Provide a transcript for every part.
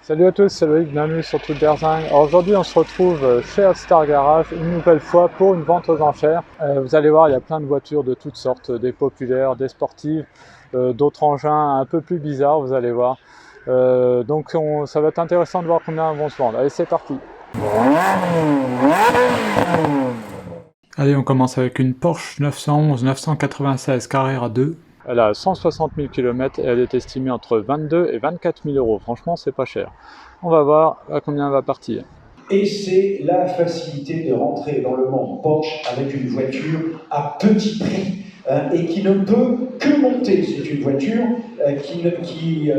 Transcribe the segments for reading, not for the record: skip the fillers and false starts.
Salut à tous, c'est Loïc, bienvenue sur Tout Berzing. Alors aujourd'hui on se retrouve chez All-Star Garage une nouvelle fois pour une vente aux enchères. Vous allez voir, il y a plein de voitures de toutes sortes, des populaires, des sportives, d'autres engins un peu plus bizarres, vous allez voir. Donc ça va être intéressant de voir combien vont se vendre. Allez, c'est parti. Allez, on commence avec une Porsche 911 996 Carrera 2. Elle a 160 000 km et elle est estimée entre 22 et 24 000 euros. Franchement, c'est pas cher. On va voir à combien elle va partir. Et c'est la facilité de rentrer dans le monde Porsche avec une voiture à petit prix et qui ne peut que monter. C'est une voiture qui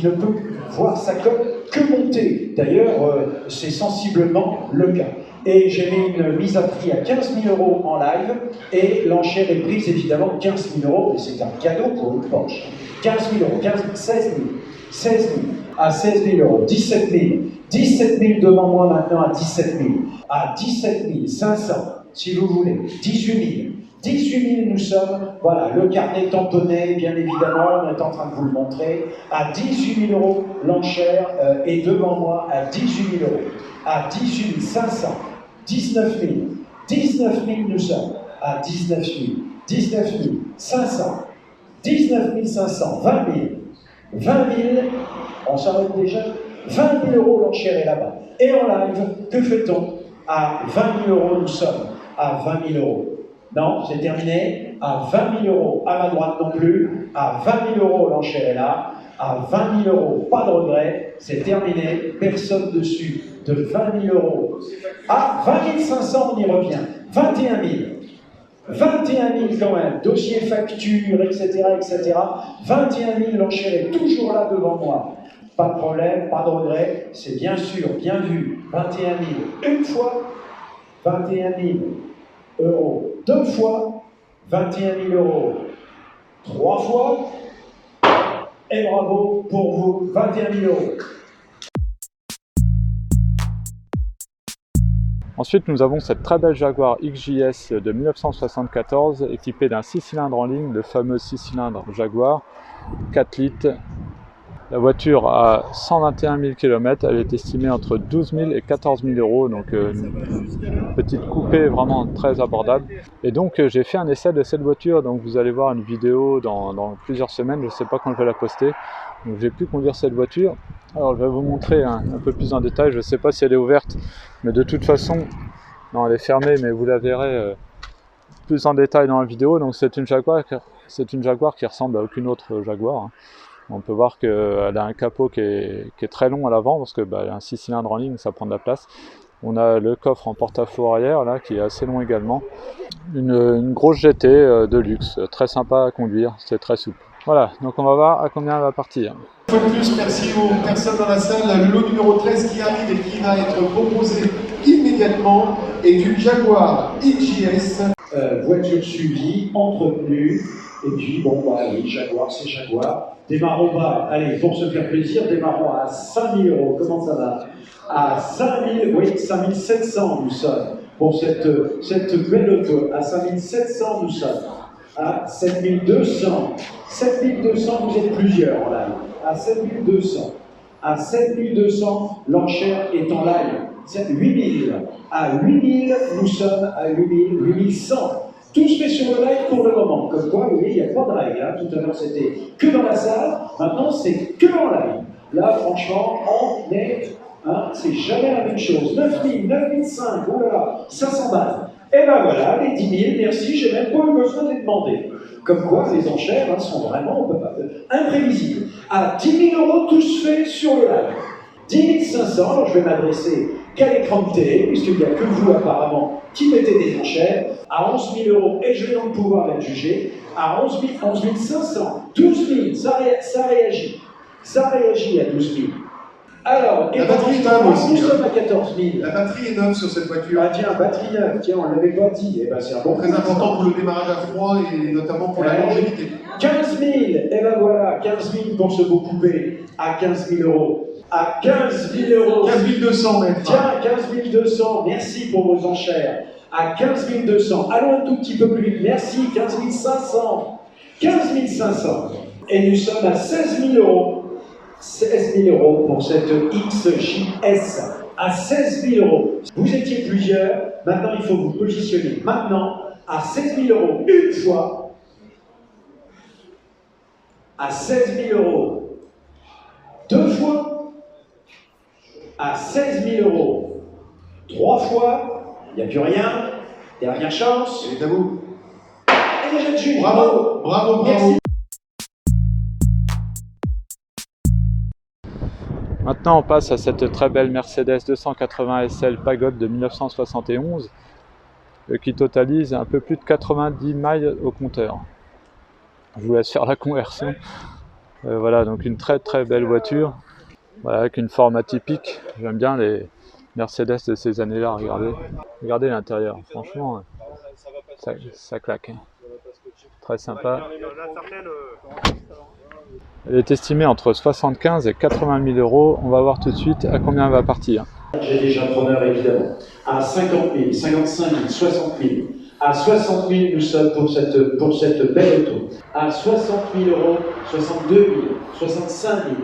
ne peut voir sa cote que monter. D'ailleurs, c'est sensiblement le cas. Et j'ai mis une mise à prix à 15 000 euros en live et l'enchère est prise évidemment 15 000 euros, et c'est un cadeau pour une Porsche. 15 000 euros, 16 000, 16 000, à 16 000 euros, 17 000, 17 000 devant moi maintenant à 17 000, à 17 500 si vous voulez, 18 000. 18 000 nous sommes, voilà, le carnet tamponné, bien évidemment, on est en train de vous le montrer, à 18 000 euros l'enchère est devant moi à 18 000 euros, à 18 500, 19 000, 19 000 nous sommes, à 19 000, 19 500, 19 500, 20 000, 20 000, on s'arrête déjà, 20 000 euros l'enchère est là-bas. Et en live, que fait-on? À 20 000 euros nous sommes, à 20 000 euros. Non, c'est terminé. À 20 000 euros, à ma droite non plus. À 20 000 euros, l'enchère est là. À 20 000 euros, pas de regret. C'est terminé. Personne dessus. De 20 000 euros. À 20 500, on y revient. 21 000. 21 000 quand même. Dossier facture, etc., etc. 21 000, l'enchère est toujours là devant moi. Pas de problème, pas de regret. C'est bien sûr, bien vu. 21 000. Une fois, 21 000 euros. Deux fois, 21 000 euros. Trois fois, et bravo pour vous, 21 000 euros. Ensuite, nous avons cette très belle Jaguar XJS de 1974, équipée d'un 6 cylindres en ligne, le fameux 6 cylindres Jaguar, 4 litres. La voiture a 121 000 km, elle est estimée entre 12 000 et 14 000 euros, donc une petite coupée vraiment très abordable. Et donc j'ai fait un essai de cette voiture, donc vous allez voir une vidéo dans plusieurs semaines, je ne sais pas quand je vais la poster. Donc j'ai pu conduire cette voiture. Alors je vais vous montrer un peu plus en détail, je ne sais pas si elle est ouverte, mais de toute façon, non, elle est fermée, mais vous la verrez plus en détail dans la vidéo. Donc c'est une Jaguar qui ressemble à aucune autre Jaguar, hein. On peut voir qu'elle a un capot qui est très long à l'avant parce que elle a un 6 cylindres en ligne, ça prend de la place. On a le coffre en porte-à-faux arrière là qui est assez long également. Une grosse GT de luxe, très sympa à conduire, c'est très souple. Voilà, donc on va voir à combien elle va partir. Une fois de plus, merci aux personnes dans la salle. Le lot numéro 13 qui arrive et qui va être proposé immédiatement est une Jaguar XJS. Voiture suivie, entretenue, et puis bon, oui, Jaguar, c'est Jaguar. Démarrons bas, allez, pour se faire plaisir, démarrons à 5 000 euros. Comment ça va? À 5 000, oui, 5 700 nous sommes pour cette belle auto. À 5 700 nous sommes. À 7 200. 7 200, vous êtes plusieurs en live. À 7 200. À 7 200, l'enchère est en live. C'est 8 000. À 8 000, nous sommes à 8 000, 8 100. Tout se fait sur le live pour le moment. Comme quoi, vous voyez, il n'y a pas de règle. Hein. Tout à l'heure, c'était que dans la salle. Maintenant, c'est que en live. Là, franchement, on est... Hein, c'est jamais la même chose. 9 000, 9 500, oh là là, 500 balles. Et ben voilà, les 10 000, merci, j'ai même pas eu besoin de les demander. Comme quoi, les enchères sont vraiment imprévisibles. À 10 000 euros, tout se fait sur le live. 10 500, alors je vais m'adresser qu'à l'écran de télé, puisqu'il n'y a que vous apparemment qui mettez des enchères, à 11 000 euros, et je vais donc pouvoir être jugé, à 11 500, 12 000, ça réagit. Ça réagit à 12 000. Alors, la batterie est neuve aussi. Nous sommes à 14 000. La batterie est neuve sur cette voiture. Ah tiens, batterie neuve, tiens, on ne l'avait pas dit. Eh ben, c'est un bon très important pour le démarrage à froid et notamment pour la longévité. 15 000, et ben voilà, 15 000 pour ce beau coupé, à 15 000 euros. À 15 000 euros. 15 200 mètres. Tiens, 15 200, merci pour vos enchères. À 15 200, allons un tout petit peu plus vite, merci, 15 500. 15 500. Et nous sommes à 16 000 euros. 16 000 € pour cette XJS. À 16 000 €. Vous étiez plusieurs, maintenant il faut vous positionner. Maintenant, à 16 000 € une fois, à 16 000 € deux fois, à 16 000 € trois fois, il n'y a plus rien, dernière chance. Et Dabou. Et les jeunes juges, Bravo, bravo, bravo. Merci. Maintenant, on passe à cette très belle Mercedes 280 SL Pagode de 1971 qui totalise un peu plus de 90 miles au compteur. Je vous laisse faire la conversion. Voilà, donc une très très belle voiture, voilà, avec une forme atypique. J'aime bien les Mercedes de ces années-là. Regardez l'intérieur, franchement, ça claque. Très sympa. Elle est estimée entre 75 et 80 000 €. On va voir tout de suite à combien elle va partir. J'ai déjà preneur évidemment. À 50 000, 55 000, 60 000. À 60 000, nous sommes pour cette belle auto. À 60 000 €, 62 000, 65 000,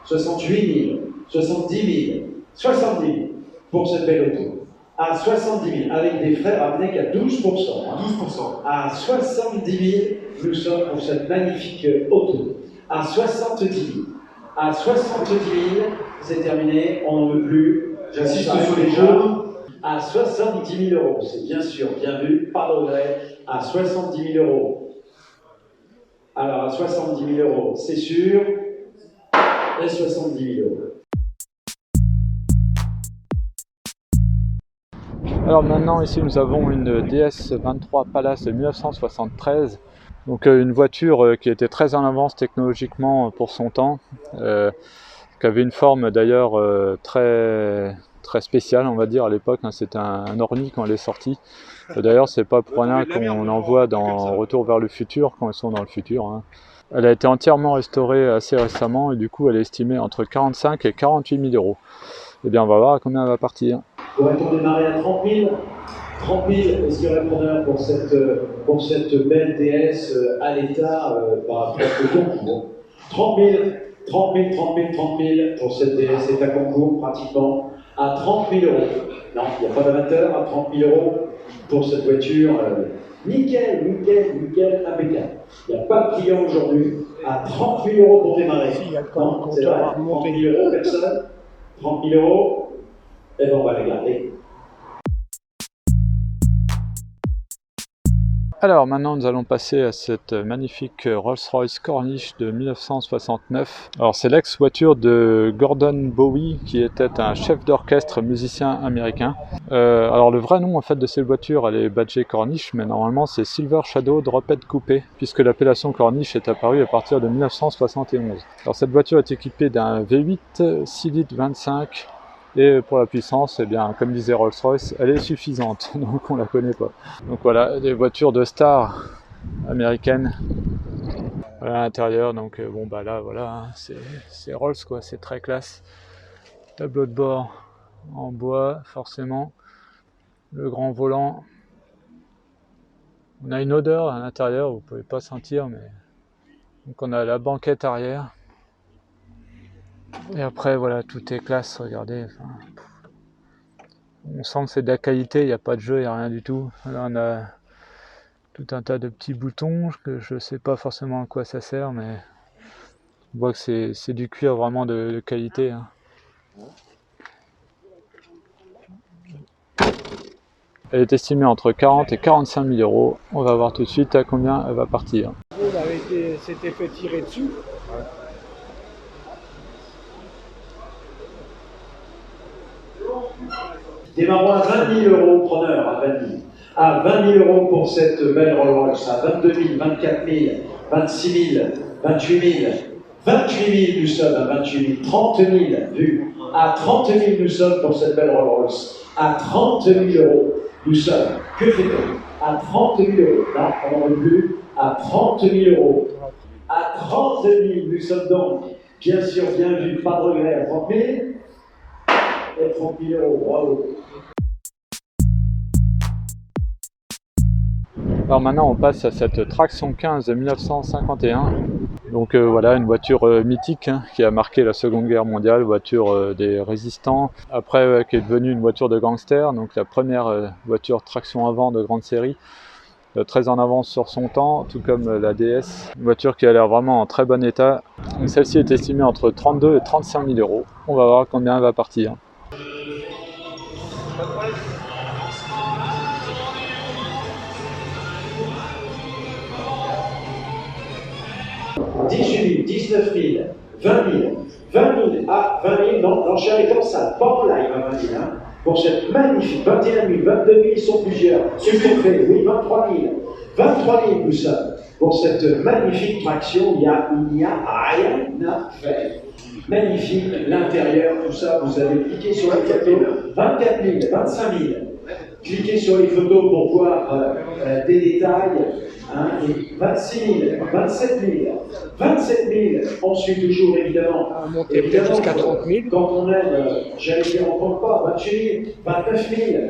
68 000, 70 000, 70 000 pour cette belle auto. À 70 000, avec des frais ramenés qu'à 12%. 12%. À 70 000, nous sommes pour cette magnifique auto. À 70 000. À 70 000, c'est terminé, on n'en veut plus. J'insiste sur les déjà. jaunes. À 70 000 €, c'est bien sûr, bien vu, pas de regret. À 70 000 €. Alors à 70 000 €, c'est sûr. Et 70 000 €. Alors maintenant, ici nous avons une DS23 Palace de 1973. Donc une voiture qui était très en avance technologiquement pour son temps, qui avait une forme d'ailleurs très spéciale, on va dire, à l'époque. C'était un orni quand elle est sortie. D'ailleurs, c'est pas pour rien qu'on en voit dans Retour vers le futur, quand ils sont dans le futur. Elle a été entièrement restaurée assez récemment et du coup elle est estimée entre 45 et 48 000 €. Et bien on va voir à combien elle va partir. Pourrait-on démarrer à 30 000 ? 30 000, est-ce qu'il y aurait preneur pour cette belle DS à l'état par rapport au concours ? 30 000, 30 000, 30 000, 30 000 pour cette DS état concours pratiquement à 30 000 €. Non, il n'y a pas d'amateur à 30 000 € pour cette voiture. Nickel, impeccable. Il n'y a pas de client aujourd'hui à 30 000 € pour démarrer. Non, c'est vrai, 30 000 €, personne. 30 000 €, et bien on va la garder. Alors maintenant nous allons passer à cette magnifique Rolls-Royce Corniche de 1969. Alors c'est l'ex-voiture de Gordon Bowie qui était un chef d'orchestre musicien américain. Alors le vrai nom en fait de cette voiture, elle est badgée Corniche, mais normalement c'est Silver Shadow Drophead Coupé, puisque l'appellation Corniche est apparue à partir de 1971. Alors cette voiture est équipée d'un V8 6 litres 25. Et pour la puissance, eh bien, comme disait Rolls-Royce, elle est suffisante, donc on la connaît pas. Donc voilà, des voitures de stars américaines. Voilà l'intérieur, donc bon bah là voilà, c'est Rolls quoi, c'est très classe. Tableau de bord en bois, forcément. Le grand volant. On a une odeur à l'intérieur, vous pouvez pas sentir, mais donc on a la banquette arrière. Et après voilà, tout est classe, regardez. Enfin, on sent que c'est de la qualité, il n'y a pas de jeu, il n'y a rien du tout. Là on a tout un tas de petits boutons, que je ne sais pas forcément à quoi ça sert, mais on voit que c'est du cuir vraiment de qualité. Elle est estimée entre 40 et 45 000 €. On va voir tout de suite à combien elle va partir. S'était fait tirer dessus. Démarrons à 20 000 €, preneur, à 20 000. À 20 000 € pour cette belle Rolls-Royce, à 22 000, 24 000, 26 000, 28 000, 28 000, nous sommes à 28 000, 30 000, vu. À 30 000, nous sommes pour cette belle Rolls-Royce. À 30 000 €, nous sommes. Que fait-on ? À 30 000 €, non, on n'en veut plus. À 30 000 €. À 30 000, nous sommes donc, bien sûr, bien vu, pas de regret, à 30 000. Et 30 000 €, bravo. Alors maintenant on passe à cette Traction 15 de 1951. Donc voilà, une voiture mythique hein, qui a marqué la Seconde Guerre mondiale, voiture des résistants, après qui est devenue une voiture de gangster, donc la première voiture traction avant de grande série, très en avance sur son temps, tout comme la DS, une voiture qui a l'air vraiment en très bon état. Celle-ci est estimée entre 32 et 35 000 euros. On va voir combien elle va partir. 18 000, 19 000, 20 000, 20 000, ah, 20 000, non, l'enchère est en salle, pas en live à 20 000, hein, pour cette magnifique, 21 000, 22 000, ils sont plusieurs, qu'est-ce qu'on fait? Oui, 23 000, 23 000 nous sommes, pour cette magnifique traction, il n'y a rien à faire. Magnifique, l'intérieur, tout ça, vous avez cliqué sur les photos, 24 000, 25 000, cliquez sur les photos pour voir des détails, hein, et 26 000, 27 000, 27 000, on suit toujours évidemment. Monter peut-être jusqu'à 30 000. Quand on aime, j'allais dire, on compte pas, 28 000, 29 000,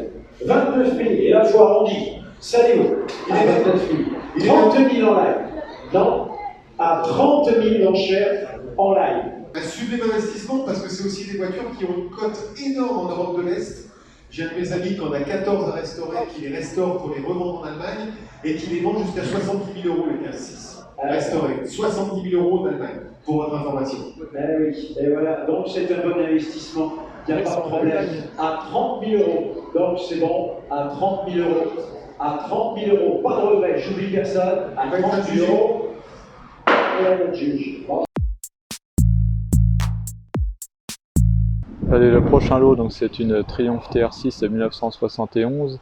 29 000, et la fois arrondi, ça est où? Il est 29 000, 30 000 en live, non, à 30 000 enchères en live. Un sublime investissement parce que c'est aussi des voitures qui ont une cote énorme en Europe de l'Est. J'ai un de mes amis qui en a 14 à restaurer, qui les restaure pour les revendre en Allemagne et qui les vend jusqu'à 70 000 euros les 15-6. Restaurés. 70 000 euros en Allemagne, pour votre information. Ben oui, et voilà, donc c'est un bon investissement, il n'y a pas de problème. À 30 000 euros, donc c'est bon, à 30 000 euros. À 30 000 euros, pas de regret, j'oublie personne, à 30 000 euros, et à notre juge. Bon. Allez, le prochain lot, donc c'est une Triumph TR6 de 1971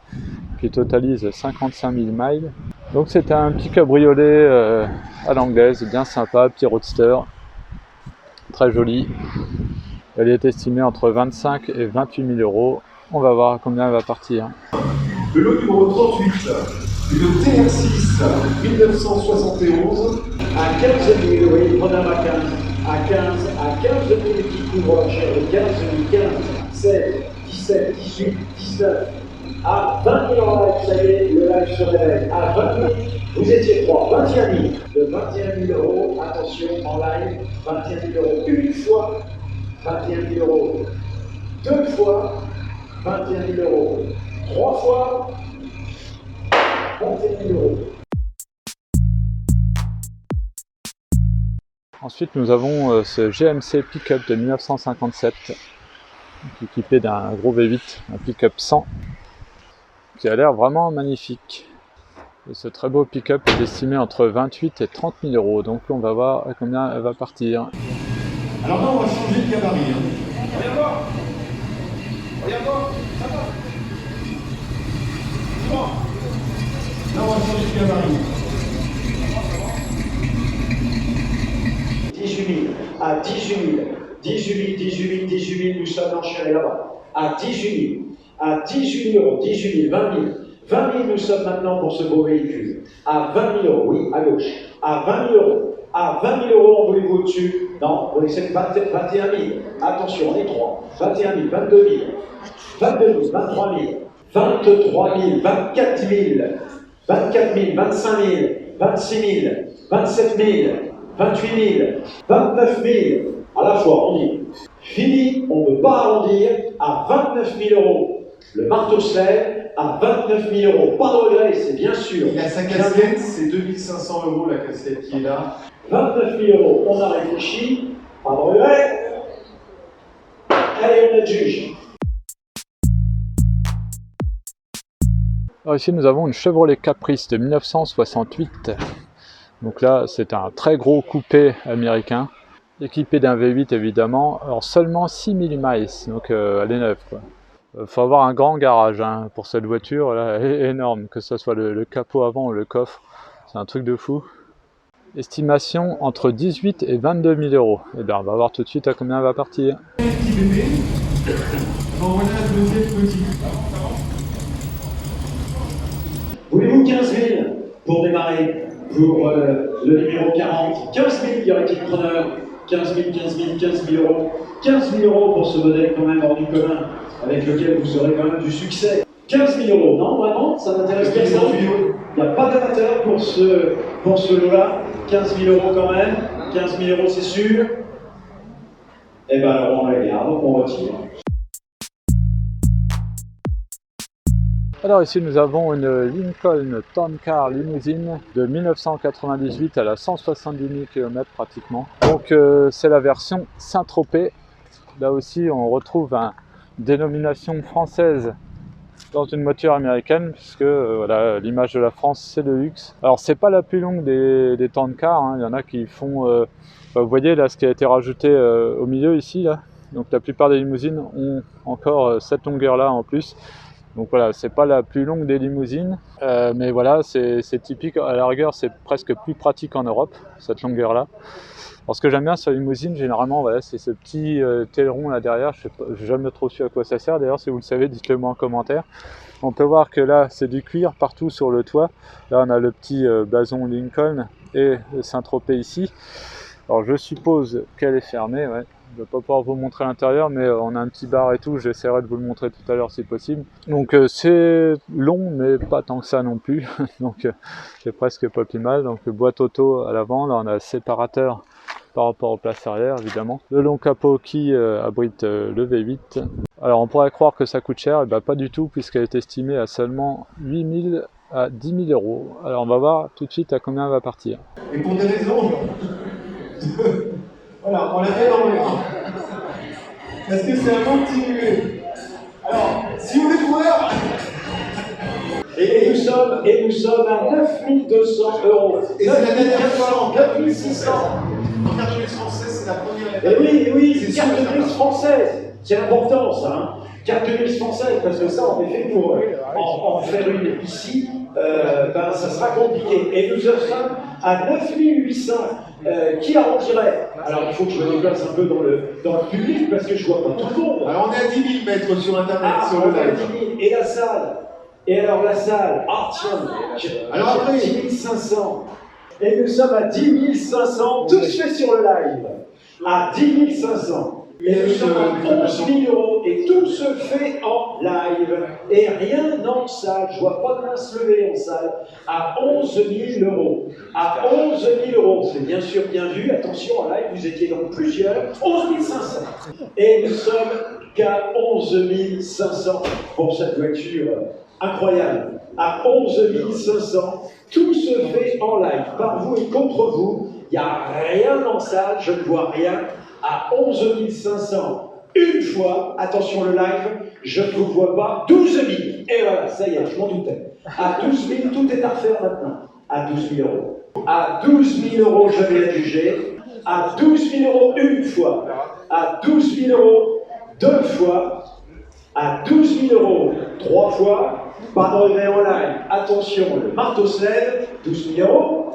qui totalise 55 000 miles. Donc c'est un petit cabriolet à l'anglaise, bien sympa, petit roadster, très joli. Elle est estimée entre 25 et 28 000 euros. On va voir combien elle va partir. Le lot numéro 38, une TR6 1971 À 15 000, oui, prenez à 15. À 15 000 qui couvrent l'enchère de 15 000, 15, 16, 17, 18, 19. À 20 000 en live, ça y est, le live se réveille. À 20 000, vous étiez 3, 21 000. De 21 000 euros, attention, en live, 21 000 euros une fois, 21 000 euros deux fois, 21 000 euros trois fois, 21 000 euros. Ensuite, nous avons ce GMC Pick-up de 1957, équipé d'un gros V8, un Pick-up 100, qui a l'air vraiment magnifique. Et ce très beau Pick-up est estimé entre 28 et 30 000 euros, donc on va voir à combien elle va partir. Alors là, on va changer de gabarit. Regarde voir. Regarde voir. Ça va. Là, on va changer de gabarit. 18 000, à 18 000, 18 000, 18 000, 18 000, nous sommes enchérés là-bas. À 18 000, à 18 000 euros, 18 000, 20 000. 20 000, nous sommes maintenant pour ce beau véhicule. À 20 000 euros, oui, à gauche. À 20 000 euros. À 20 000 euros, en voulez-vous au-dessus? Non, vous laissez 21 000. Attention, on est 3. 21 000, 22 000, 22 000, 23 000, 23 000, 24 000, 24 000, 25 000, 26 000, 27 000. 28 000, 29 000, à la fois, on dit. Fini, on ne peut pas arrondir à 29 000 euros. Le marteau se lève à 29 000 euros. Pas de regret, c'est bien sûr. Il a sa casquette, c'est 2 500 euros la casquette qui est là. 29 000 euros, on a réfléchi. Pas de regret. Allez, on est juge. Alors ici, nous avons une Chevrolet Caprice de 1968. Donc là, c'est un très gros coupé américain, équipé d'un V8 évidemment. Alors seulement 6 000 miles, donc elle est neuve, quoi. Faut avoir un grand garage hein, pour cette voiture, là, elle est énorme, que ce soit le capot avant ou le coffre, c'est un truc de fou. Estimation entre 18 et 22 000 euros. Et bien on va voir tout de suite à combien elle va partir. Petit bébé, en voilà un deuxième petit. Voulez-vous 15 000 pour démarrer? Pour le numéro 40, 15 000, y aurait-il preneur? 15 000, 15 000, 15 000 euros. 15 000 euros pour ce modèle quand même hors du commun, avec lequel vous aurez quand même du succès. 15 000 euros, non vraiment? Ça n'intéresse personne? Il n'y a pas d'amateur pour ce lot-là. 15 000 euros quand même. 15 000 euros, c'est sûr. Eh bien, alors on la garde, on retire. Alors ici nous avons une Lincoln Town Car limousine de 1998, elle a 170 000 km pratiquement. Donc c'est la version Saint-Tropez. Là aussi on retrouve une dénomination française dans une voiture américaine, puisque voilà, l'image de la France c'est le luxe. Alors c'est pas la plus longue des Town Car, hein. Il y en a qui font, vous voyez là ce qui a été rajouté au milieu ici là. Donc la plupart des limousines ont encore cette longueur là en plus. Donc voilà, c'est pas la plus longue des limousines, mais voilà, c'est typique, à la rigueur c'est presque plus pratique en Europe, cette longueur là. Alors ce que j'aime bien sur les limousines, généralement, voilà, c'est ce petit aileron là derrière, je n'ai jamais trop su à quoi ça sert, d'ailleurs si vous le savez, dites-le moi en commentaire. On peut voir que là c'est du cuir partout sur le toit, là on a le petit blason Lincoln et le Saint-Tropez ici. Alors je suppose qu'elle est fermée, ouais. Je ne vais pas pouvoir vous montrer l'intérieur, mais on a un petit bar et tout, j'essaierai de vous le montrer tout à l'heure si possible. Donc c'est long, mais pas tant que ça non plus, donc c'est presque pas plus mal. Donc boîte auto à l'avant, là on a le séparateur par rapport aux places arrière évidemment. Le long capot qui abrite le V8. Alors on pourrait croire que ça coûte cher, et ben pas du tout, puisqu'elle est estimée à seulement 8 000 à 10 000 euros. Alors on va voir tout de suite à combien elle va partir. Et pour des raisons voilà, on l'a fait dans le rang. Parce que c'est un mot continué. Alors, si vous voulez voir. Et nous sommes à 9 200 euros. Et c'est la dernière fois. 9 600. En carte grise française, c'est la première. Et oui, c'est carte grise française. C'est important ça. Hein. Carte grise française, parce que ça, en effet, pour en faire une ici, ben, ça sera compliqué. Et nous sommes à 9 800. Qui arrondirait? Alors il faut que je me déplace un peu dans le public parce que je vois pas tout le monde. Alors on est à 10 000 mètres sur internet, sur le live. 10 000. Et la salle? Et alors la salle? Ah tiens, alors après 10 500. Et nous sommes à 10 500, tout se fait sur le live. À 10 500. Et nous sommes à 11 000 euros et tout se fait en live. Et rien en salle, je vois pas de main se lever en salle. À 11 000 euros. À 11 000 euros. C'est bien sûr bien vu, attention en live, vous étiez donc plusieurs. 11 500. Et nous sommes qu'à 11 500 pour cette voiture incroyable. À 11 500, tout se fait en live, par vous et contre vous. Il n'y a rien en salle, je ne vois rien. À 11 500, une fois, attention le live, je ne vous vois pas, 12 000. Et voilà, ça y est, je m'en doutais. À 12 000, tout est à refaire maintenant. À 12 000 euros. À 12 000 euros, je vais la juger. À 12 000 euros, une fois. À 12 000 euros, deux fois. À 12 000 euros, trois fois. Pas de regret en live. Attention, le marteau se lève. 12 000 euros.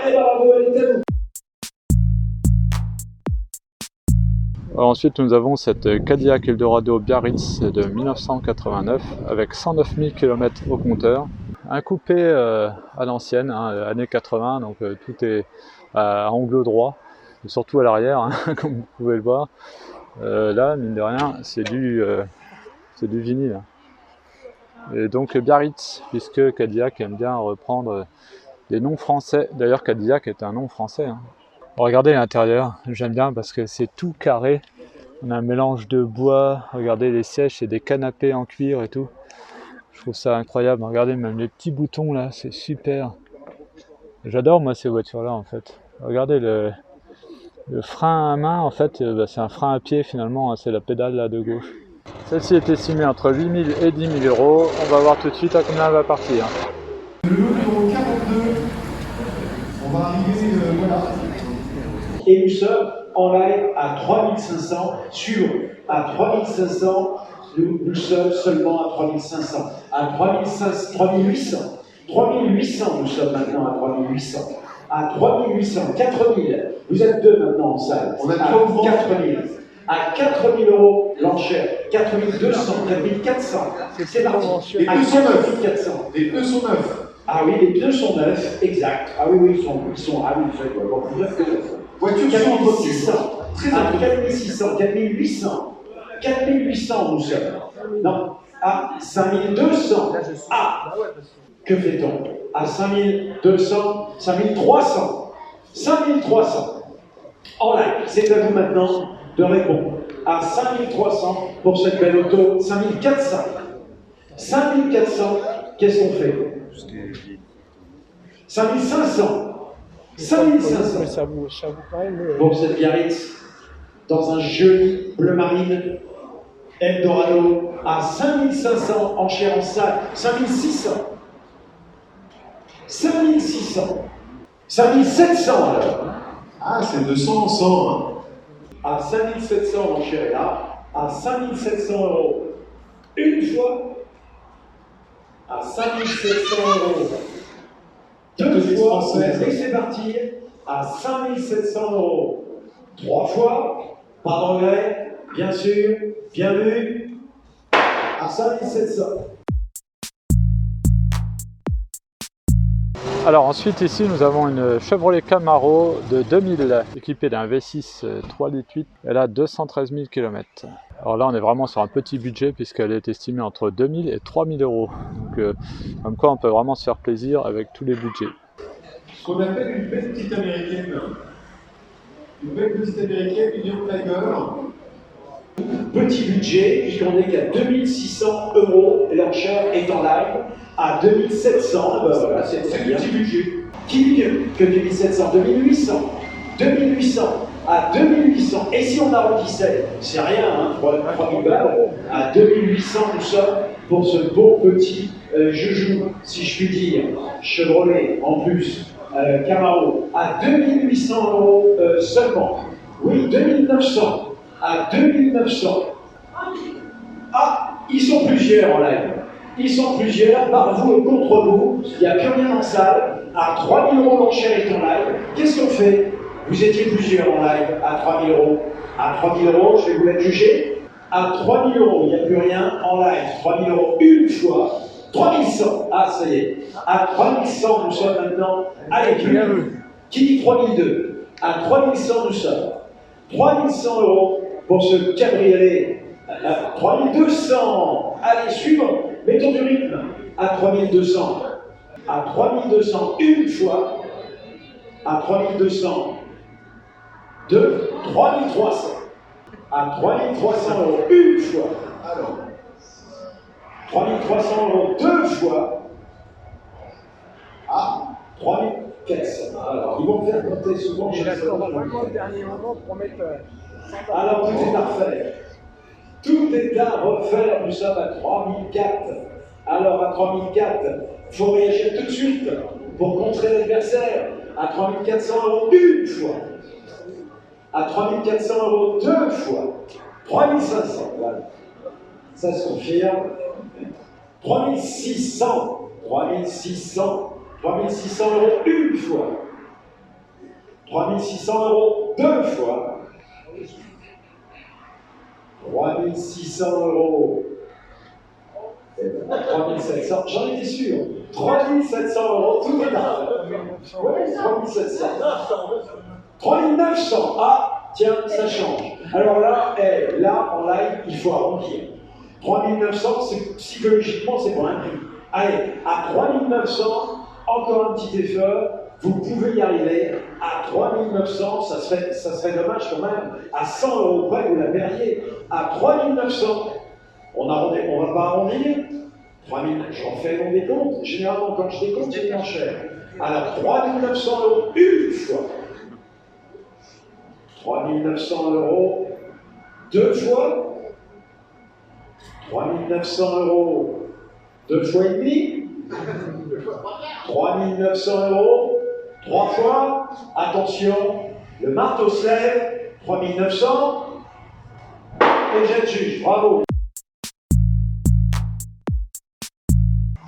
Et bravo, elle est à vous. Alors ensuite nous avons cette Cadillac Eldorado Biarritz de 1989 avec 109 000 km au compteur. Un coupé à l'ancienne, hein, années 80, donc tout est à angle droit, surtout à l'arrière, hein, comme vous pouvez le voir. Là, mine de rien, c'est du vinyle. Et donc Biarritz, puisque Cadillac aime bien reprendre des noms français. D'ailleurs Cadillac est un nom français. Hein. Regardez l'intérieur, j'aime bien parce que c'est tout carré. On a un mélange de bois, regardez les sièges, c'est des canapés en cuir et tout. Je trouve ça incroyable, regardez même les petits boutons là, c'est super. J'adore moi ces voitures là en fait. Regardez le frein à main en fait, c'est un frein à pied finalement, c'est la pédale là de gauche. Celle-ci est estimée entre 8 000 et 10 000 euros. On va voir tout de suite à combien elle va partir. Le lot numéro 42, on va arriver, voilà. Et nous sommes en live à 3500 à 3500, nous sommes seulement à 3500. À 3800, nous sommes maintenant à 3800. À 3800, 4000, vous êtes deux maintenant en salle. On a à 4000. À 4000 euros l'enchère, 4200, 4400. C'est parti. Les à pneus sont neufs. 4400. Les pneus sont neufs. Ah oui, les pneus sont neufs, exact. Ah oui, ils sont ah oui, vous savez quoi, plus neufs que neufs. Voiture 4600, très à 4600, 4800, 4800 nous sommes. Non, à 5200. Ah, que fait-on? À 5200, 5300. 5300. En live, c'est à vous maintenant de répondre. À 5300 pour cette belle auto, 5400. 5400, qu'est-ce qu'on fait? 5500. 5500. Ça vaut quand même. Pour cette Biarritz, dans un joli bleu marine, Eldorado, à 5500, enchère en salle, 5600. 5600. 5700 alors. Ah, c'est 200 en 100. Hein. À 5700, l'enchère est là. À 5700 euros. Une fois. À 5700 euros. Deux fois. Laissez partir. À 5700 euros. Trois fois. Pas de regret. Bien sûr. Bien vu. À 5700. Alors ensuite ici nous avons une Chevrolet Camaro de 2000 équipée d'un V6 3,8 litres. Elle a 213 000 km. Alors là on est vraiment sur un petit budget puisqu'elle est estimée entre 2000 et 3000 euros. Donc comme quoi on peut vraiment se faire plaisir avec tous les budgets. Ce qu'on appelle une belle petite américaine. Une belle petite américaine, Union Tiger. Petit budget, puisqu'on n'est qu'à 2600 euros, et l'enchère est en live à 2700. Ben voilà, c'est un petit budget. Qui dit mieux que 2700? 2800. 2800 à 2800. Et si on arrondissait, c'est rien, hein, 3000 balles, à 2800 nous sommes pour ce beau petit joujou, si je puis dire, Chevrolet en plus, Camaro, à 2800 euros seulement. Oui, 2900. À 2900. Ah, ils sont plusieurs en live. Ils sont plusieurs, par vous et contre vous. Il n'y a plus rien en salle. À 3000 euros, l'enchère est en live. Qu'est-ce qu'on fait? Vous étiez plusieurs en live à 3000 euros. À 3000 euros, je vais vous mettre jugé. À 3000 euros, il n'y a plus rien en live. 3000 euros une fois. 3100. Ah, ça y est. À 3100, nous sommes maintenant. Allez, plus. Qui dit 3002? À 3100, nous sommes. 3100 euros pour ce cabriolet. 3200. Allez, suivant. Mettons du rythme. À 3200. À 3200 une fois. À 3200. Deux. 3300. À 3300 euros une fois. Alors. 3300 euros deux fois. Ah. 3400. Alors, ils vont me faire compter souvent. Et là, on va vraiment au dernier moment pour mettre. Alors, tout est à refaire. Tout est à refaire. Nous sommes à 3004. Alors, à 3004, il faut réagir tout de suite pour contrer l'adversaire. À 3400 euros une fois. À 3400 euros deux fois. 3500. Voilà. Ça se confirme. 3600. 3600. 3600 euros une fois. 3600 euros deux fois. 3600 euros. 3700, j'en étais sûr. 3700 euros, tout est là. Oui, 3700. 3900. Ah, tiens, ça change. Alors là, là, en live, il faut arrondir. 3900, psychologiquement, c'est pas un prix. Allez, à 3900, encore un petit effort. Vous pouvez y arriver. À 3900, ça serait dommage quand même. À 100 euros près, vous la perdiez. À 3900, on ne va pas arrondir. 3000, j'en fais mon décompte. Généralement, quand je décompte, c'est bien cher. Alors, 3900 euros une fois. 3900 euros deux fois. 3900 euros deux fois et demi. 3900 euros trois fois. Attention, le marteau se lève. 3900. Et je juge. Bravo.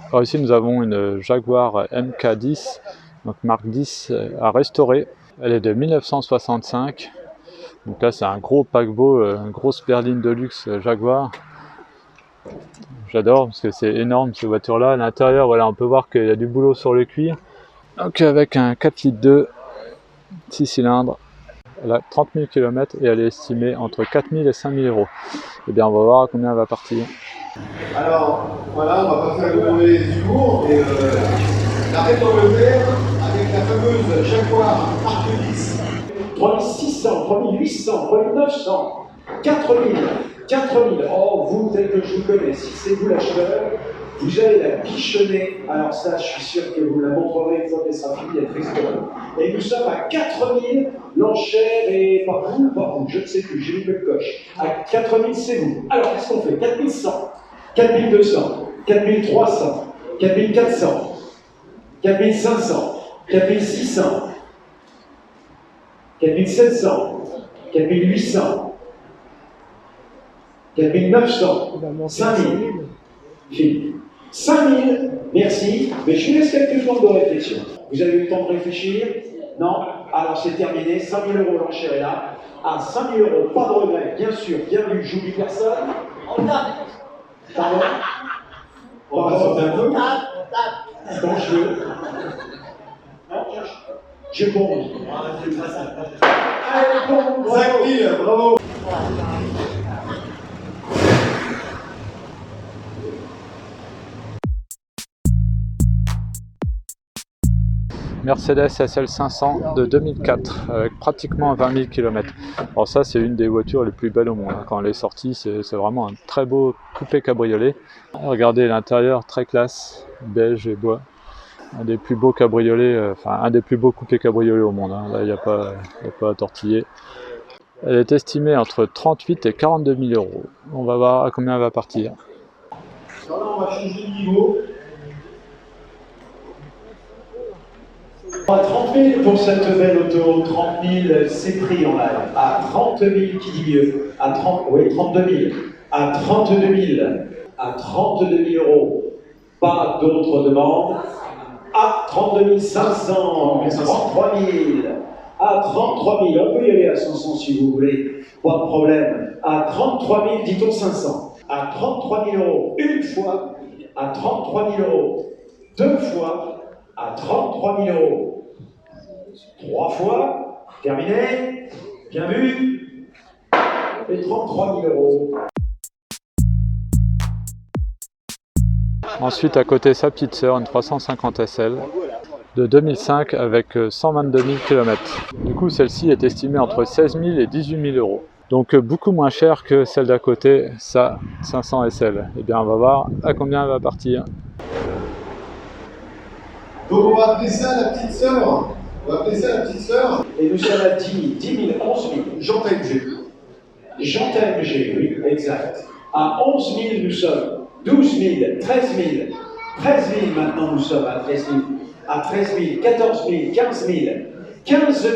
Alors ici nous avons une Jaguar MK10, donc marque 10 à restaurer. Elle est de 1965. Donc là c'est un gros paquebot, une grosse berline de luxe Jaguar. J'adore parce que c'est énorme ces voitures là. À l'intérieur, voilà, on peut voir qu'il y a du boulot sur le cuir. Donc avec un 4 litres 2, 6 cylindres, elle a 30 000 km et elle est estimée entre 4 000 et 5 000 euros. Et bien on va voir à combien elle va partir. Alors, voilà, on va pas faire le mauvais humour, mais la reine d'Angleterre, avec la fameuse Jaguar Mark 10. 3600, 3800, 3900, 4000, 4000. Oh, vous, tel que je vous connais, si c'est vous l'acheteur, vous allez la bichonner. Alors ça, je suis sûr que vous la montrerez une fois qu'elle sera finie, elle est et nous sommes à 4000, l'enchère est par vous, je ne sais plus, j'ai mis le coche. À 4000, c'est vous. Alors, qu'est-ce qu'on fait? 4100, 4200, 4300, 4400, 4500, 4600, 4700, 4800, 4900, 5000. Fini. 5000, merci, mais je vous laisse quelques secondes de réflexion. Vous avez eu le temps de réfléchir? Non? Alors c'est terminé, 5 000 € l'enchère est là. À 5 000 €, pas de regret, bien sûr, bien vu, j'oublie personne. Pardon? On va sauter un peu. Quand je veux. Non, je bombe. Allez, bombe, 5 000, bravo. Mercedes SL 500 de 2004 avec pratiquement 20 000 km. Alors ça c'est une des voitures les plus belles au monde. Quand elle est sortie, c'est vraiment un très beau coupé cabriolet. Regardez l'intérieur, très classe, beige et bois. Un des plus beaux cabriolets, enfin un des plus beaux coupés cabriolets au monde. Là il n'y a pas à tortiller. Elle est estimée entre 38 et 42 000 €. On va voir à combien elle va partir. Alors là, on va changer de niveau. À 30 000 pour cette belle auto, 30 000 c'est pris en live. À 30 000 qui dit mieux, à 30, oui 32 000, à 32 000, à 32 000 €, pas d'autres demandes. À 32 500, 33 000, à 33 000, on peut y aller à 500 si vous voulez, pas de problème. À 33 000, dit-on 500. À 33 000 €, une fois, à 33 000 €, deux fois, à 33 000 €. 3 fois, terminé, bien vu, et 33 000 €. Ensuite à côté sa petite sœur, une 350 SL de 2005 avec 122 000 km. Du coup celle-ci est estimée entre 16 000 et 18 000 €. Donc beaucoup moins cher que celle d'à côté, sa 500 SL. Et bien on va voir à combien elle va partir. Donc on va appeler ça la petite sœur. On va appeler ça la petite sœur. Et nous sommes à 10 000, 11 000. Jean TMG. Jean TMG, oui, exact. À 11 000, nous sommes 12 000, 13 000. 13 000 maintenant, nous sommes à 13 000. À 13 000, 14 000, 15 000, 15 000.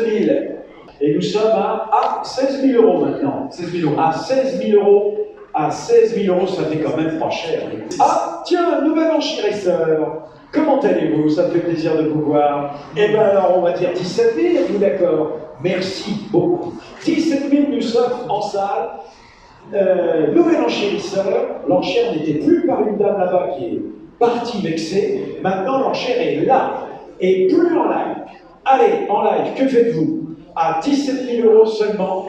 Et nous sommes à 16 000 € maintenant. 16 000 €. À 16 000 €. À 16 000 €, ça fait quand même pas cher. Ah, tiens, nouvel enchérisseur. Comment allez-vous? Ça me fait plaisir de vous voir. Eh bien alors, on va dire 17 000, êtes-vous d'accord? Merci beaucoup. 17 000, nous sommes en salle. Nouvel enchérisseur. L'enchère n'était plus par une dame là-bas qui est partie vexée. Maintenant, l'enchère est là. Et plus en live. Allez, en live, que faites-vous? À 17 000 € seulement,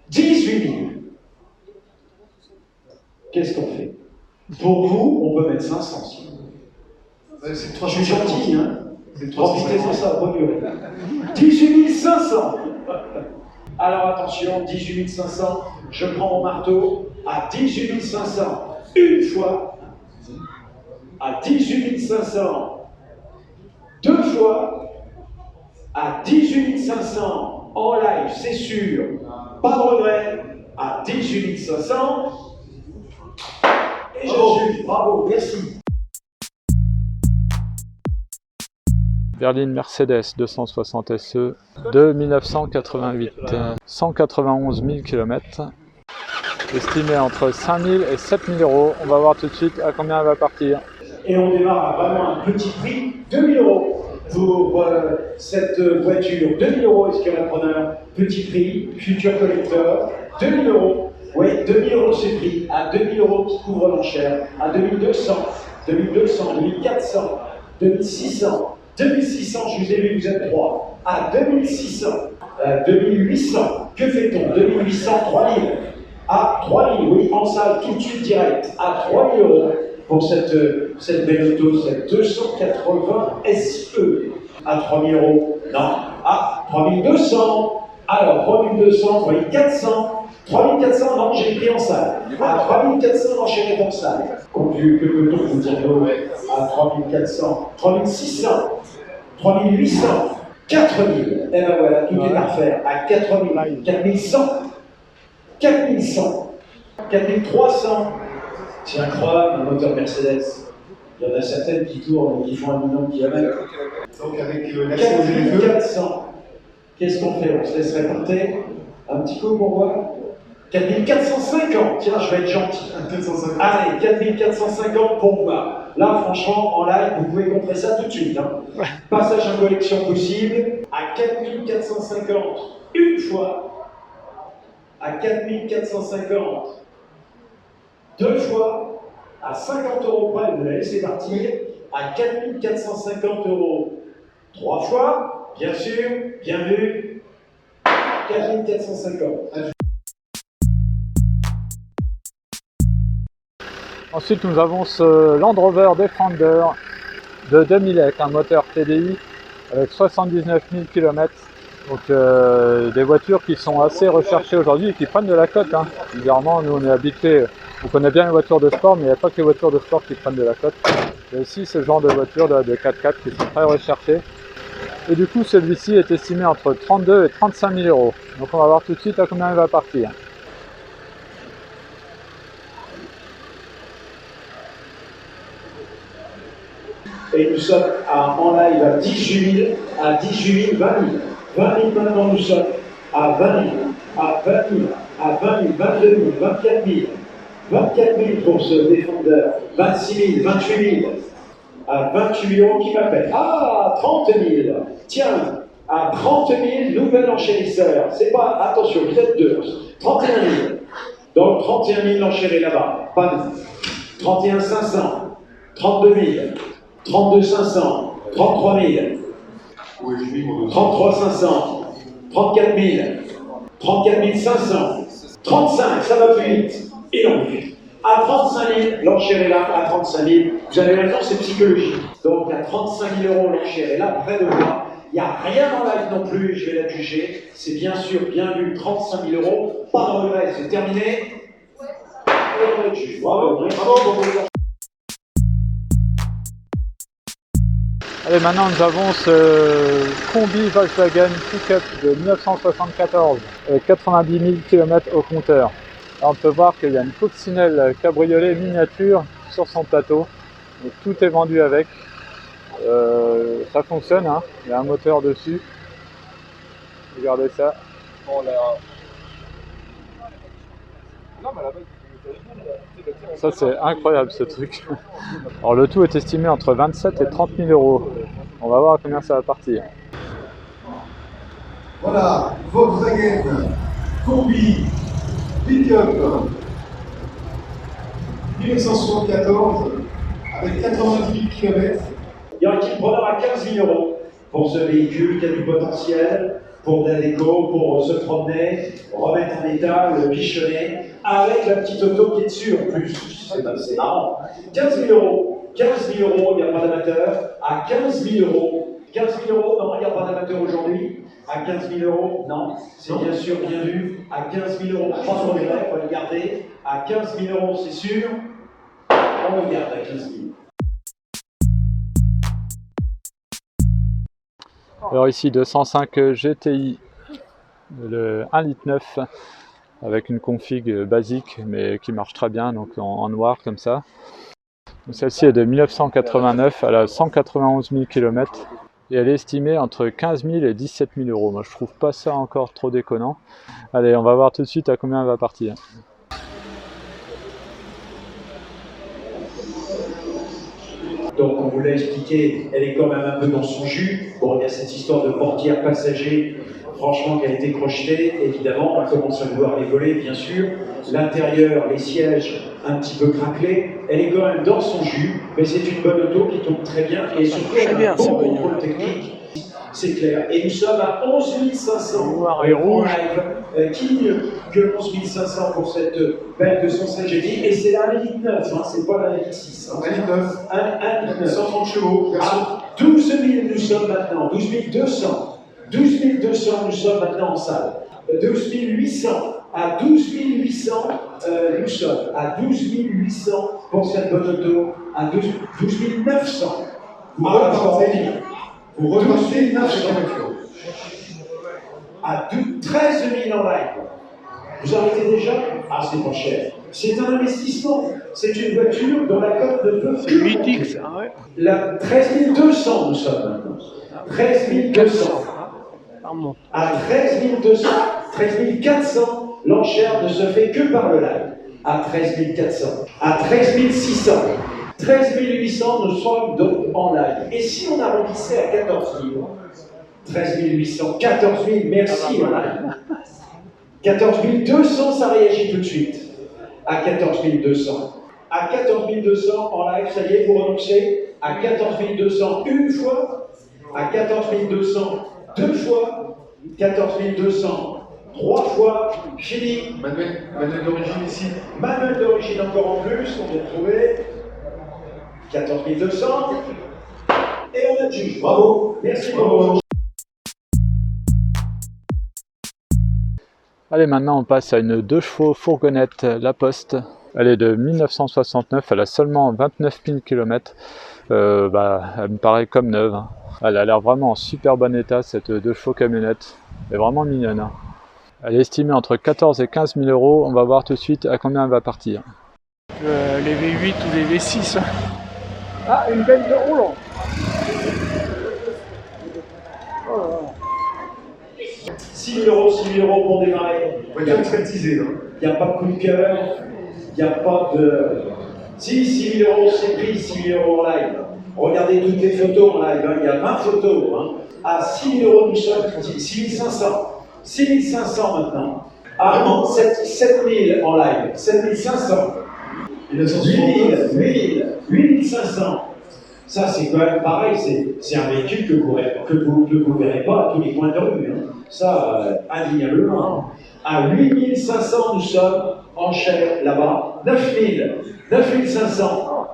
18 000. Qu'est-ce qu'on fait? Pour vous, on peut mettre 500 si vous voulez. C'est Je suis gentil, hein? C'est Profitez de ça, bonne durée. 18 500. Alors attention, 18 500, je prends mon marteau à 18 500. Une fois, à 18 500. Deux fois, à 18 500. En live, c'est sûr. Pas de regret. À 18 500. Et je suis. Bravo, merci. Berline Mercedes 260 SE de 1988, 191 000 km, estimé entre 5 000 et 7 000 €. On va voir tout de suite à combien elle va partir. Et on démarre à vraiment un petit prix, 2 000 € pour cette voiture. 2 000 €, est-ce qu'il y a un preneur? Petit prix, futur collector, 2 000 €. Oui, 2 000 € c'est pris, à 2 000 € qui couvre l'enchère, à 2200, 2200, 2400, 2600. 2600, je vous ai vu, vous êtes 3. À 2600, 2800, que fait-on? 2800, 3000. À 3000, oui, en salle, tout de suite direct. À 3000 € pour cette belle auto, cette 280 SE. À 3000 euros. Non. À 3200. Alors, 3200, 3400. 3400, non, j'ai pris en salle. À 3400, l'enchère est en salle. Que peut-on vous dire d'autre? À 3400. 3600. 3800. 4000. Et ben voilà, tout est à refaire. À 4000. 4100. 4100. 4300. C'est incroyable, un moteur Mercedes. Il y en a certaines qui tournent et qui font 1 million de kilomètres. Donc avec l'accès aux ZFE. 4400. Qu'est-ce qu'on fait? On se laisserait porter un petit coup pour voir? 4450. Tiens, je vais être gentil. 450. Allez, 4450 pour voir. Là, franchement, en live, vous pouvez contrer ça tout de suite. Hein. Passage en collection possible à 4450 une fois. À 4450 deux fois. À 50 euros près, vous la laissez partir. À 4450 euros 3 fois. Bien sûr, bien vu. 4450. Ensuite, nous avons ce Land Rover Defender de 2000 avec un moteur TDI avec 79 000 km. Donc des voitures qui sont assez recherchées aujourd'hui et qui prennent de la cote. Hein. Bizarrement, nous on est habitués, on connaît bien les voitures de sport, mais il n'y a pas que les voitures de sport qui prennent de la cote. Il y a aussi ce genre de voitures de 4x4 qui sont très recherchées. Et du coup, celui-ci est estimé entre 32 et 35 000 euros. Donc on va voir tout de suite à combien il va partir. Et nous sommes en live à 18 000, à 18 000, 20 000. 20 000 maintenant nous sommes à 20 000, à 20 000, à 20 000, 22 000, 24 000. 24 000 pour ce défendeur, 26 000, 28 000. À 28 000 euros qui m'appelle. Ah, 30 000. Tiens, à 30 000, nouvel enchérisseur. C'est pas, attention, vous êtes deux. 31 000. Donc 31 000 l'enchéré là-bas. Pas de 31 500. 32 000. 32 500, 33 000, 33 500, 34 000, 34 500, 35, ça va plus vite, et non plus. À 35 000, l'enchère est là, à 35 000, vous avez raison, c'est psychologique. Donc à 35 000 euros, l'enchère est là, près de moi. Il n'y a rien dans la vie non plus, je vais la juger. C'est bien sûr bien vu, 35 000 euros, pas de regret, c'est terminé. Et on va être juge. Bravo, bravo. Allez, maintenant nous avons ce combi Volkswagen Pick-up de 1974 avec 90 000 km au compteur. Là, on peut voir qu'il y a une coccinelle cabriolet miniature sur son plateau. Donc, tout est vendu avec. Ça fonctionne, hein. Il y a un moteur dessus. Regardez ça. Ça c'est incroyable ce truc. Alors le tout est estimé entre 27 et 30 000 euros. On va voir à combien ça va partir. Voilà, Volkswagen Combi Pick-up 1974 avec 90 000 km. Il y a un kit preneur à 15 000 euros pour ce véhicule qui a du potentiel, pour de la déco, pour se promener, remettre en état, le bichonner, avec la petite auto qui est dessus en plus. C'est marrant. 15 000 euros. 15 000 euros, il n'y a pas d'amateur. À 15 000 euros. 15 000 euros, non, il n'y a pas d'amateur aujourd'hui. À 15 000 euros, non, c'est bien sûr bien vu. À 15 000 euros, pas sur les règles, il faut le garder. À 15 000 euros, c'est sûr. On le garde à 15 000. Alors ici 205 GTI, le 1,9 litre avec une config basique mais qui marche très bien, donc en noir comme ça. Celle-ci est de 1989, elle a 191 000 km et elle est estimée entre 15 000 et 17 000 euros. Moi je trouve pas ça encore trop déconnant. Allez, on va voir tout de suite à combien elle va partir. Donc, on vous l'a expliqué, elle est quand même un peu dans son jus. Bon, il y a cette histoire de portière passager, franchement, qui a été crochetée. Évidemment, on commence à vouloir les voler, bien sûr. L'intérieur, les sièges, un petit peu craquelés. Elle est quand même dans son jus, mais c'est une bonne auto qui tourne très bien. Et surtout, elle a un bon contrôle technique. C'est clair. Et nous sommes à 11 500 noir et rouge. Qui mieux que 11 500 pour cette belle 205 GTI? Et c'est la 1,9 litre, hein, c'est pas la 1,6 litre. Un litre 9, 1,9 litre. 130 chevaux, version 12 000 nous sommes maintenant, 12 200. 12 200 nous sommes maintenant en salle. 12 800. À 12 800 nous sommes. À 12 800 pour cette bonne auto. À 12 900. Vous repartez 900 voitures. À 13 000 en live. Vous arrêtez déjà? Ah, c'est pas cher. C'est un investissement. C'est une voiture dont la cote ne peut que 8X, ah ouais. La 13 200 nous sommes maintenant. 13 200. Pardon. À 13 200, 13 400, l'enchère ne se fait que par le live. À 13 400. À 13 600. 13 800, nous sommes donc en live. Et si on arrondissait à 14 000? 13 800, 14 000, merci en live. 14 200, ça réagit tout de suite. À 14 200. À 14 200 en live, ça y est, vous renoncez. À 14 200 une fois. À 14 200 deux fois. 14 200 trois fois. Fini. Manuel d'origine ici. Manuel d'origine encore en plus, on vient de trouver. 14 200. Et on adjuge. Bravo. Merci beaucoup. Allez, maintenant on passe à une 2 chevaux fourgonnette La Poste. Elle est de 1969, elle a seulement 29 000 km. Elle me paraît comme neuve. Hein. Elle a l'air vraiment en super bon état, cette 2 chevaux camionnette. Elle est vraiment mignonne. Hein. Elle est estimée entre 14 et 15 000 euros. On va voir tout de suite à combien elle va partir. Les V8 ou les V6. Ah, une belle de roulant. Oh là là. 6 000 euros pour démarrer. Voiture expertisée, hein. Il n'y a pas de coup de cœur, il n'y a pas de... Si, 6 000 euros, c'est pris, 6 000 euros en live. Regardez toutes les photos en live, hein. Il y a 20 photos. Hein. À 6 000 euros, nous sommes 6 500. 6 500 maintenant. À 7 000 en live, 7 500. 8 500. Ça, c'est quand même pareil, c'est un véhicule que vous ne verrez pas à tous les coins de rue. Hein. Ça, indéniablement. À 8 500, nous sommes en chair là-bas. 9 500.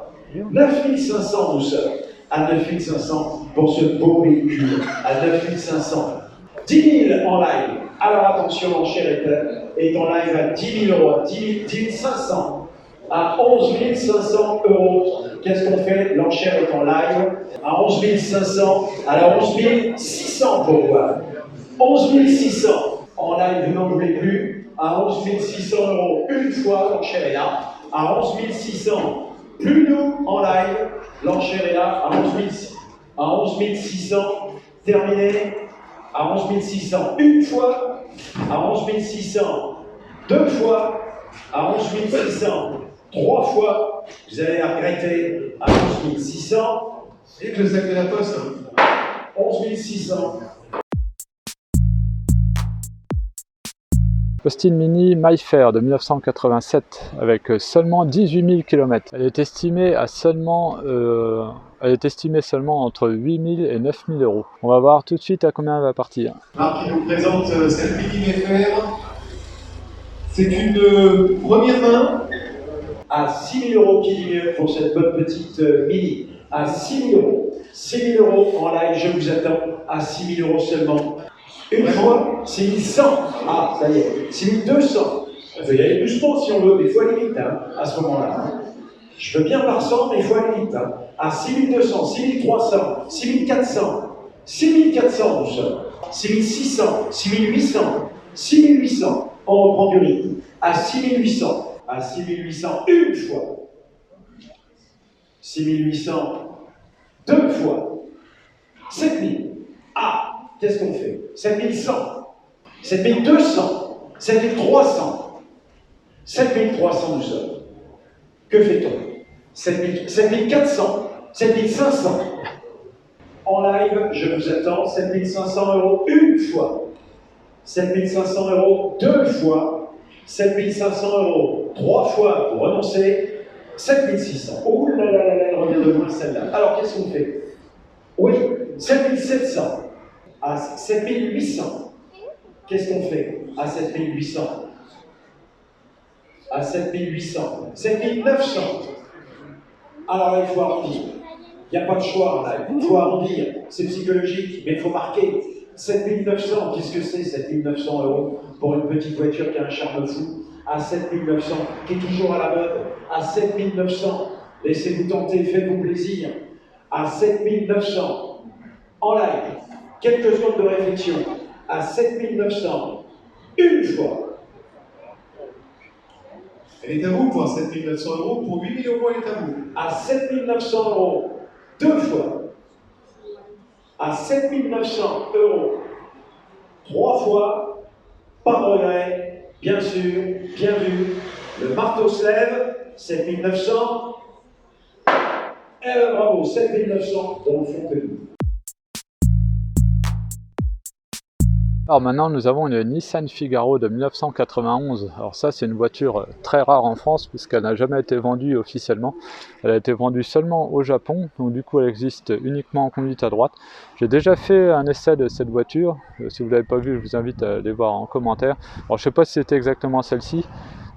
9 500, nous sommes. À 9 500 pour ce beau véhicule. À 9 500. 10 000 en live. Alors attention, l'enchère est en live à 10 000 euros. 10 500. À 11 500 euros. Qu'est-ce qu'on fait? L'enchère est en live. À 11 500. Alors 11 600 pour voir. 11 600. En live, vous n'en voulez plus. À 11 600 euros une fois, l'enchère est là. À 11 600. Plus nous en live, l'enchère est là. À 11 600. Terminé. À 11 600 une fois. À 11 600 deux fois. À 11 600 trois fois. Vous allez la regretter. À 11 600. Et que le sac de la Poste. Hein. 11 600. Austin Mini MyFair de 1987 avec seulement 18 000 km. Elle est estimée seulement entre 8 000 et 9 000 euros. On va voir tout de suite à combien elle va partir. Marc qui nous présente cette Mini MyFair. C'est une première main. À 6 000 euros, qui dit mieux pour cette bonne petite Mini. À 6 000 euros. 6 000 euros en live, je vous attends. À 6 000 euros seulement. Une fois, 6 100. Ah, ça y est. 6 200. On peut y aller doucement si on veut, mais il faut aller vite hein, à ce moment-là. Je veux bien par 100, mais il faut aller vite. Hein. À 6 200, 6 300, 6 400. 6 400 nous sommes. 6 600, 6 800, 6 800. On reprend du rythme. À 6 800. À 6 800, une fois. 6 800, deux fois. 7 000. Ah, qu'est-ce qu'on fait? 7 100. 7 200. 7 300. 7 300 nous sommes. Que fait-on? 7 400. 7 500. En live, je vous attends. 7 500 euros une fois. 7 500 euros deux fois. 7 500 euros trois fois pour renoncer. 7 600. Oh là là là là, elle revient de loin celle-là. Alors qu'est-ce qu'on fait? Oui, 7 700. À 7 800. Qu'est-ce qu'on fait? À 7 800. À 7 800. 7 900. Alors là, il faut arrondir. Il n'y a pas de choix là, il faut arrondir, c'est psychologique, mais il faut marquer. 7 900, qu'est-ce que c'est 7 900 € pour une petite voiture qui a un charme fou? À 7 900, qui est toujours à la mode, à 7 900, laissez-vous tenter, faites-vous plaisir. À 7 900, en live, quelques secondes de réflexion, à 7 900, une fois. Elle est à vous pour 7 900 €, pour 8 000 €, elle est à vous. À 7 900 €, deux fois. À 7 900 €, trois fois, pas de regret, bien sûr, bien vu. Le marteau se lève, 7 900, et bravo, 7 900 dans le fond que nous. Alors maintenant nous avons une Nissan Figaro de 1991. Alors ça c'est une voiture très rare en France puisqu'elle n'a jamais été vendue officiellement. Elle a été vendue seulement au Japon, donc du coup elle existe uniquement en conduite à droite. J'ai déjà fait un essai de cette voiture, si vous ne l'avez pas vu je vous invite à aller voir en commentaire. Alors je ne sais pas si c'était exactement celle-ci,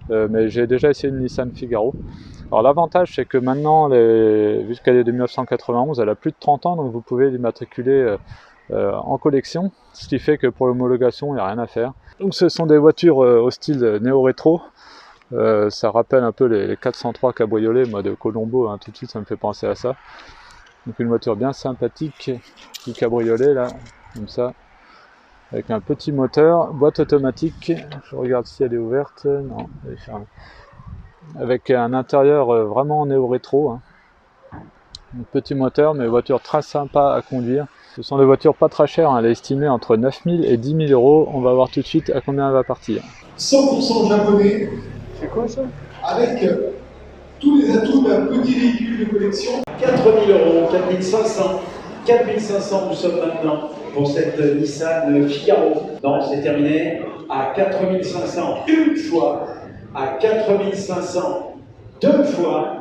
mais j'ai déjà essayé une Nissan Figaro. Alors l'avantage c'est que maintenant, vu qu'elle est de 1991, elle a plus de 30 ans, donc vous pouvez l'immatriculer en collection, ce qui fait que pour l'homologation il n'y a rien à faire. Donc ce sont des voitures au style néo-rétro, ça rappelle un peu les 403 cabriolets, moi de Colombo, hein, tout de suite ça me fait penser à ça. Donc une voiture bien sympathique, petit cabriolet là, comme ça, avec un petit moteur, boîte automatique, je regarde si elle est ouverte, non, elle est fermée. Avec un intérieur vraiment néo-rétro, hein. Un petit moteur, mais voiture très sympa à conduire. Ce sont des voitures pas très chères, hein. Elle est estimée entre 9 000 et 10 000 €. On va voir tout de suite à combien elle va partir. 100% japonais. C'est quoi ça? Avec tous les atouts d'un petit véhicule de collection. 4 000 €, 4 500. 4 500 nous sommes maintenant pour cette Nissan Figaro. Non, c'est terminé. À 4 500, une fois. À 4 500, deux fois.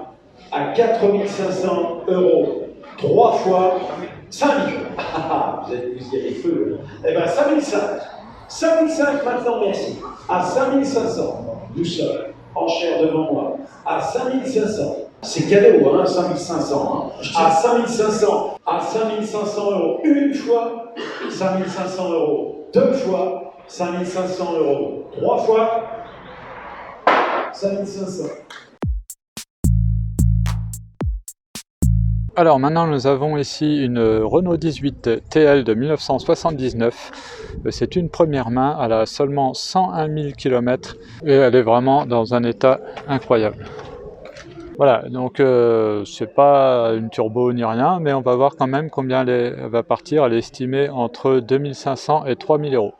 À 4 500 €, trois fois. 5 000. Vous avez vu, il y a les feux. Eh bien, 5 500. 5 500 maintenant, merci. À 5 500, nous sommes en chair devant moi. À 5 500. C'est cadeau, hein, 5 500. Hein. À 5 500. À 5 500 €, une fois. 5 500 €, deux fois. 5 500 €, trois fois. 5 500. Alors maintenant nous avons ici une Renault 18 TL de 1979. C'est une première main, elle a seulement 101 000 km et elle est vraiment dans un état incroyable. Voilà, donc c'est pas une turbo ni rien, mais on va voir quand même combien elle va partir. Elle est estimée entre 2 500 et 3 000 €.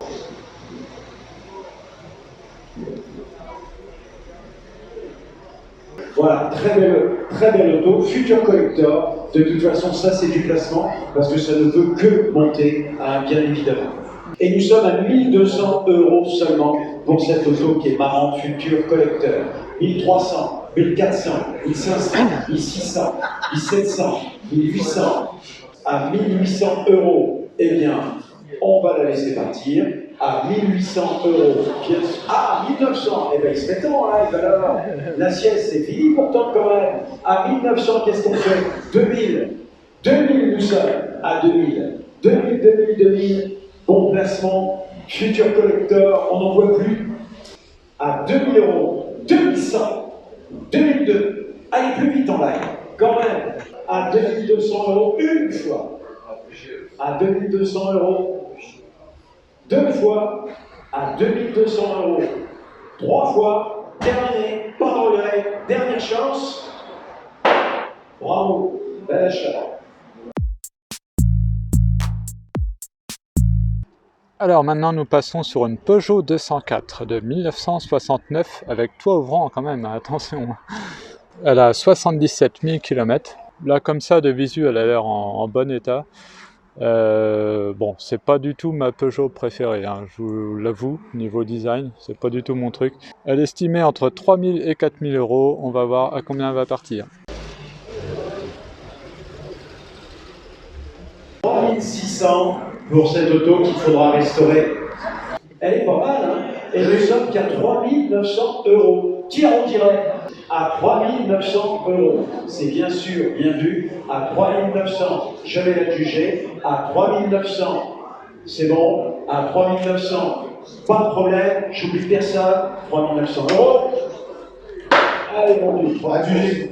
Voilà, très belle auto, futur collector. De toute façon, ça c'est du placement, parce que ça ne peut que monter, hein, bien évidemment. Et nous sommes à 1 200 € seulement pour cette auto qui est marrante, futur collecteur. 1 300, 1 400, 1 500, 1 600, 1 700, 1 800, à 1 800 €. Eh bien, on va la laisser partir. À 1 800 €. Ah, 1 900, eh bien, il se met en live alors. La sieste, c'est fini pourtant quand même. À 1 900, qu'est-ce qu'on fait? 2000. 2000, nous sommes à 2000. 2000, 2000, 2000. Bon placement. Futur collector, on n'en voit plus. À 2000 €. 2100. 2002. Allez, plus vite en live. Quand même. À 2200 € une fois. À 2200 €. Deux fois, à 2200 €. Trois fois, terminé, pas de regret, dernière chance. Bravo, bel achat. Alors maintenant nous passons sur une Peugeot 204 de 1969 avec toit ouvrant quand même, attention. Elle a 77 000 km. Là comme ça de visu elle a l'air en bon état. Bon, c'est pas du tout ma Peugeot préférée, hein, je vous l'avoue, niveau design, c'est pas du tout mon truc. Elle est estimée entre 3 000 et 4 000 €, on va voir à combien elle va partir. 3 600 pour cette auto qu'il faudra restaurer. Elle est pas mal, hein? Et nous sommes qu'à 3 900 €. Qui arrondirait? à 3 900 €. C'est bien sûr bien vu, à 3 900. Je vais l'adjuger à 3 900. C'est bon, à 3 900. Pas de problème, j'oublie personne. 3 900 €. Allez, vendu. Adjugé.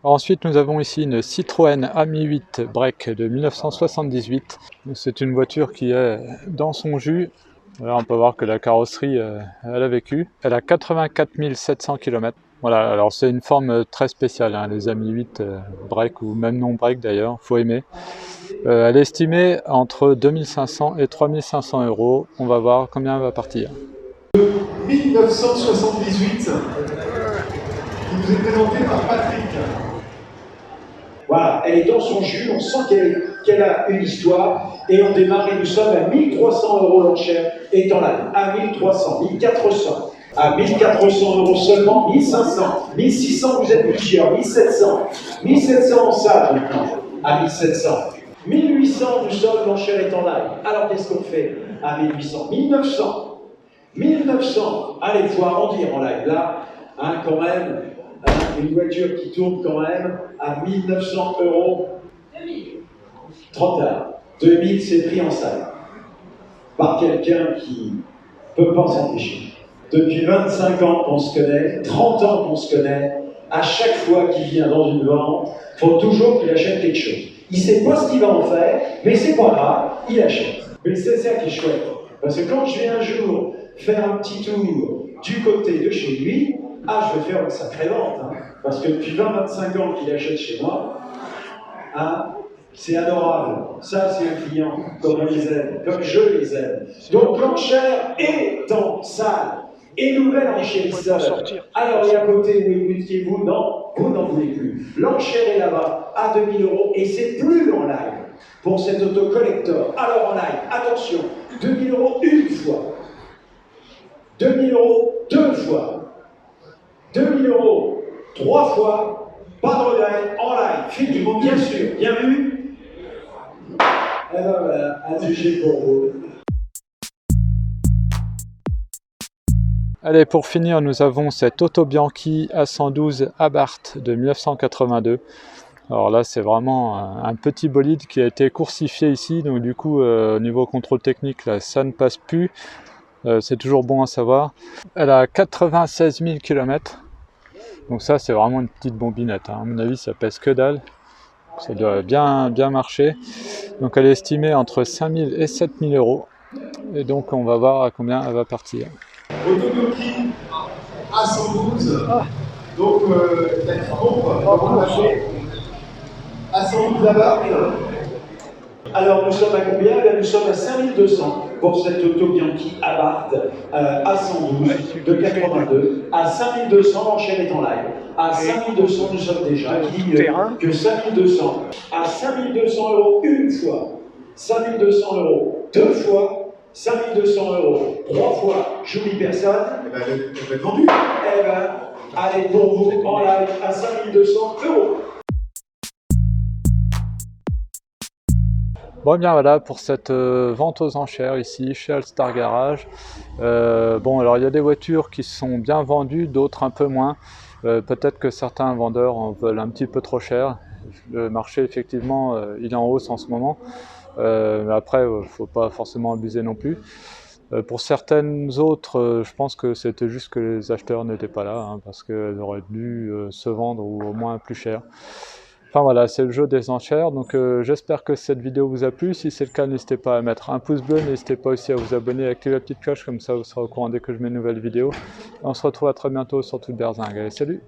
Ensuite, nous avons ici une Citroën Ami 8 Break de 1978. C'est une voiture qui est dans son jus. Là, on peut voir que la carrosserie, elle a vécu. Elle a 84 700 km. Voilà, alors c'est une forme très spéciale, hein, les Ami 8 Break ou même non Break d'ailleurs, faut aimer. Elle est estimée entre 2500 et 3500 €. On va voir combien elle va partir. 1978, qui nous est présenté par Patrick. Voilà, elle est dans son jus, on sent qu'elle a une histoire, et on démarre et nous sommes à 1300 € l'enchère étant là, à 1300, 1400, à 1400 € seulement, 1500, 1600, vous êtes plusieurs, 1700, 1700 en salle maintenant, à 1700, 1800, nous sommes, l'enchère est en live. Alors qu'est-ce qu'on fait à 1800, 1900, 1900, allez, il faut arrondir en live, là, hein, quand même. Une voiture qui tourne quand même à 1900 €. 2000. Trop tard. 2000, c'est pris en salle. Par quelqu'un qui ne peut pas s'empêcher. Depuis 25 ans qu'on se connaît, 30 ans qu'on se connaît, à chaque fois qu'il vient dans une vente, il faut toujours qu'il achète quelque chose. Il ne sait pas ce qu'il va en faire, mais c'est pas grave, il achète. Mais c'est ça qui est chouette. Parce que quand je viens un jour faire un petit tour du côté de chez lui, je vais faire une sacrée vente, hein, parce que depuis 20-25 ans qu'il achète chez moi, hein, c'est adorable. Ça, c'est un client comme on les aime, comme je les aime. Donc l'enchère est en salle et nouvelle enchérisseur. Alors, et à côté, où écoutiez-vous? Non, vous n'en voulez plus. L'enchère est là-bas à 2000 € et c'est plus en live pour cet auto-collector. Alors en live, attention, 2000 € une fois, 2000 € deux fois. 2000 € 3 fois, pas de regret, en live, fil du monde, bien sûr, bien vu. Et ben voilà, adjugé pour vous. Allez, pour finir, nous avons cette Auto Bianchi A112 Abarth de 1982. Alors là, c'est vraiment un petit bolide qui a été coursifié ici, donc du coup, au niveau contrôle technique, là, ça ne passe plus. C'est toujours bon à savoir. Elle a 96 000 km. Donc ça, c'est vraiment une petite bombinette, hein. À mon avis, ça pèse que dalle. Ça doit bien marcher. Donc elle est estimée entre 5 000 et 7 000 €. Et donc on va voir à combien elle va partir. Auto Bianchi A112. Donc la petite pompe, on va lâcher. A112 Abarth. Alors nous sommes à combien? Nous sommes à 5200 pour cette Auto Bianchi Abarth A112 de 82. À 5200, l'enchère est en live. À 5200, nous sommes déjà, qui dit que 5200. À 5200 € une fois, 5200 € deux fois, 5200 € trois fois, j'oublie personne. Eh ben, elle va être vendue. Eh ben, allez pour vous en live à 5200 €. Bon, bien voilà pour cette vente aux enchères ici chez Allstar Garage. Bon, alors il y a des voitures qui sont bien vendues, d'autres un peu moins. Peut-être que certains vendeurs en veulent un petit peu trop cher. Le marché, effectivement, il est en hausse en ce moment. Mais après, il ne faut pas forcément abuser non plus. Pour certaines autres, je pense que c'était juste que les acheteurs n'étaient pas là, hein, parce qu'elles auraient dû se vendre ou au moins plus cher. Enfin voilà, c'est le jeu des enchères, donc j'espère que cette vidéo vous a plu. Si c'est le cas, n'hésitez pas à mettre un pouce bleu, n'hésitez pas aussi à vous abonner et à activer la petite cloche, comme ça vous serez au courant dès que je mets une nouvelle vidéo. Et on se retrouve à très bientôt sur Toute Berzingue. Allez, salut!